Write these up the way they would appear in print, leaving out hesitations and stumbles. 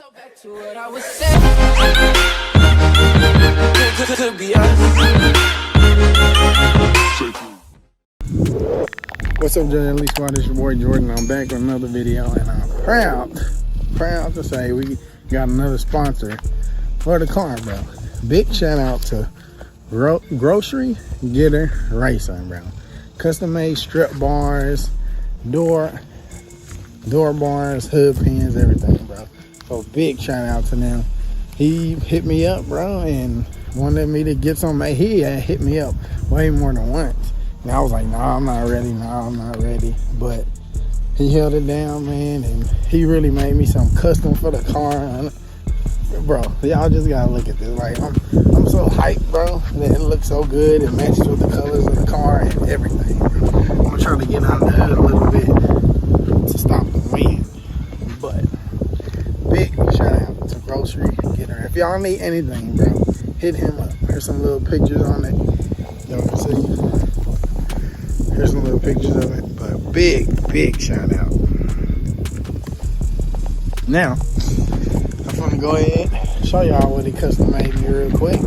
So back to what I was saying. Could be us. What's up, JJLEE squad? It's your boy Jordan. I'm back with another video, and I'm proud to say we got another sponsor for the car, bro. Big shout out to Grocery Getter Racing, bro. Custom made strut bars, door bars, hood pins, everything, bro. So big shout out to them. He hit me up, bro, and wanted me to get some. He had hit me up way more than once. And I was like, nah, I'm not ready. But he held it down, man, and he really made me some custom for the car. And, bro, y'all just gotta look at this. Like, I'm so hyped, bro, that it looks so good. It matches with the colors of the car and everything, bro. I'm gonna try to get out the hood a little bit to stop the wind. But big shout out to Grocery Getter. If y'all need anything, bro, hit him up. There's some little pictures on it. Y'all can see. Here's some little pictures of it, but big shout out. Now, I'm gonna go ahead and show y'all what he custom made me real quick.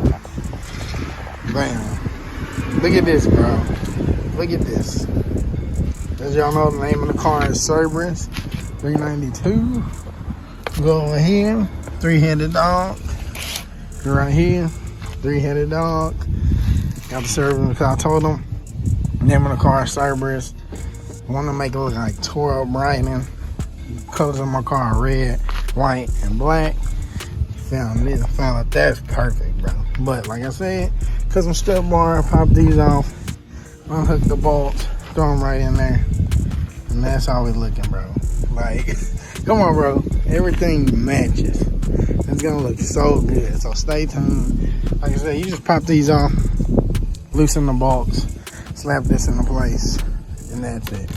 Bam. Look at this, bro. Look at this. As y'all know, the name of the car is Cerberus 392. Go over here, three-headed dog. Right here, three-headed dog. Got the Cerberus because I told him. Name of the car is Cerberus. I want to make it look like tore up Brighton. Colors of my car red, white, and black. Found this. Found out that's perfect, bro. But like I said, custom strut bar. Pop these off. Unhook the bolts. Throw them right in there. And that's how we looking, bro. Like, come on, bro. Everything matches. It's gonna look so good. So stay tuned. Like I said, you just pop these off, loosen the bolts, slap this into place, and that's it.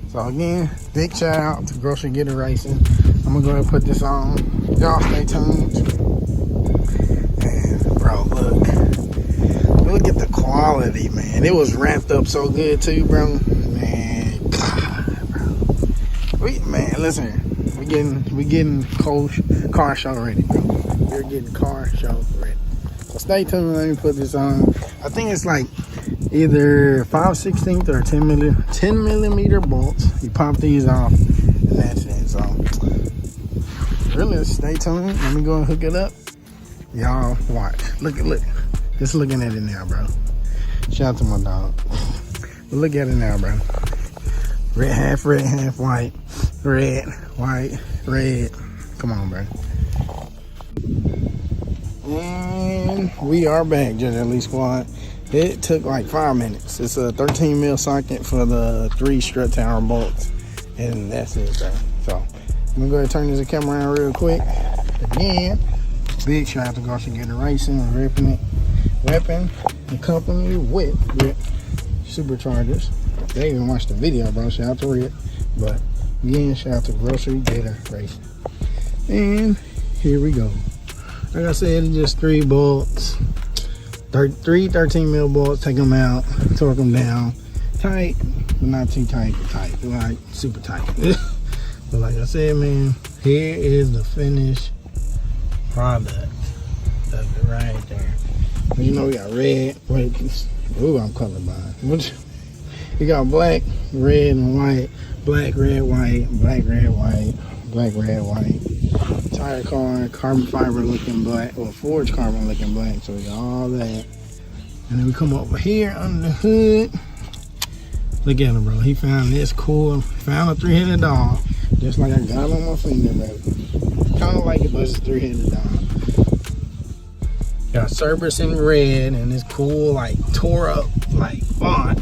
So again, big shout out to Grocery Getter Racing. I'm gonna go ahead and put this on. Y'all stay tuned. And bro, look at the quality, man. It was wrapped up so good too, bro. Man, God, bro. Man, listen, we getting car show ready, bro. We're getting car show ready. So stay tuned. Let me put this on. I think it's like either 5/16 or 10 millimeter bolts. You pop these off, and that's it. So really, stay tuned. Let me go and hook it up. Y'all watch. Look. Just looking at it now, bro. Shout out to my dog. But look at it now, bro. Red, half white. Red, white, red. Come on, bro. And we are back, JJLEE squad. It took like 5 minutes. It's a 13 mil socket for the 3 strut tower bolts, and that's it, bro. So I'm gonna go ahead and turn this camera around real quick. Again, big shout out to Grocery Getter Racing and repping the company with Rip Superchargers. They even watched the video, bro. Shout out to Rip. But again, shout out to Grocery Getter Racing. And here we go. Like I said, it's just 3 bolts. 3 13 mil bolts. Take them out, torque them down. Tight, but not too tight. Like super tight. But like I said, man, here is the finished product of it right there. You know, we got red. Wait, ooh, I'm colorblind. We got black, red, and white. Black, red, white. Black, red, white. Black, red, white. Tire car, carbon fiber looking black, or forged carbon looking black. So we got all that. And then we come over here under the hood. Look at him, bro. He found this cool. Found a 3-headed dog, just like I got on my finger, bro. Kind of like it, but it's a 3-headed dog. Got Cerberus in red and this cool, like tore up, like font,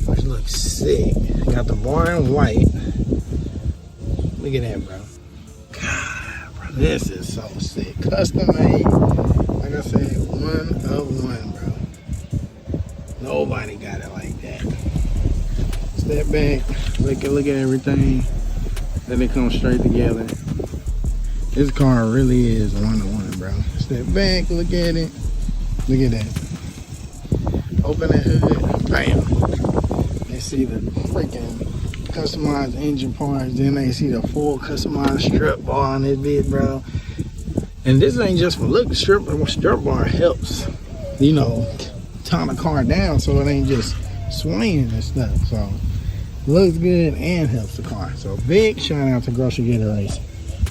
which looks sick. Got the bar in white. Look at that, bro. God, bro, this is so sick. Custom made. Like I said, one of one, bro. Nobody got it like that. Step back, look at everything. Then it comes straight together. This car really is one of one, bro. Step back, look at it. Look at that. Open the hood, bam. You see the freaking customized engine parts. Then they see the full customized strut bar on this bit, bro. And this ain't just for look. Strut bar helps, you know, tone the car down so it ain't just swaying and stuff. So looks good and helps the car. So big shout out to Grocery Getter Racing.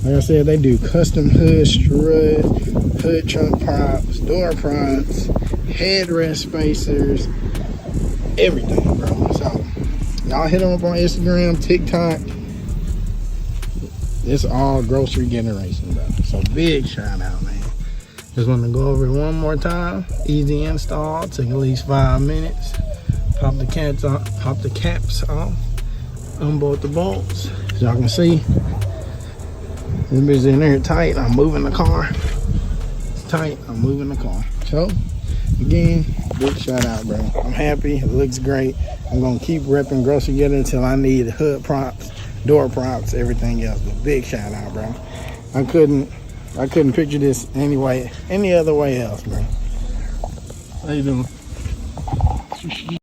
Like I said, they do custom hood strut, hood trunk props, door props, headrest spacers, everything, bro. So y'all hit them up on Instagram, TikTok. It's all Grocery Getter Racing, bro. So big shout out, man. Just want to go over it one more time. Easy install, took at least 5 minutes. Pop the caps off, unbolt the bolts. As y'all can see, this bitch in there tight. I'm moving the car. It's tight. I'm moving the car. So again, big shout out, bro. I'm happy. It looks great. I'm gonna keep repping Grocery Getter until I need hood props, door props, everything else. But big shout out, bro. I couldn't picture this any other way else, bro. How you doing?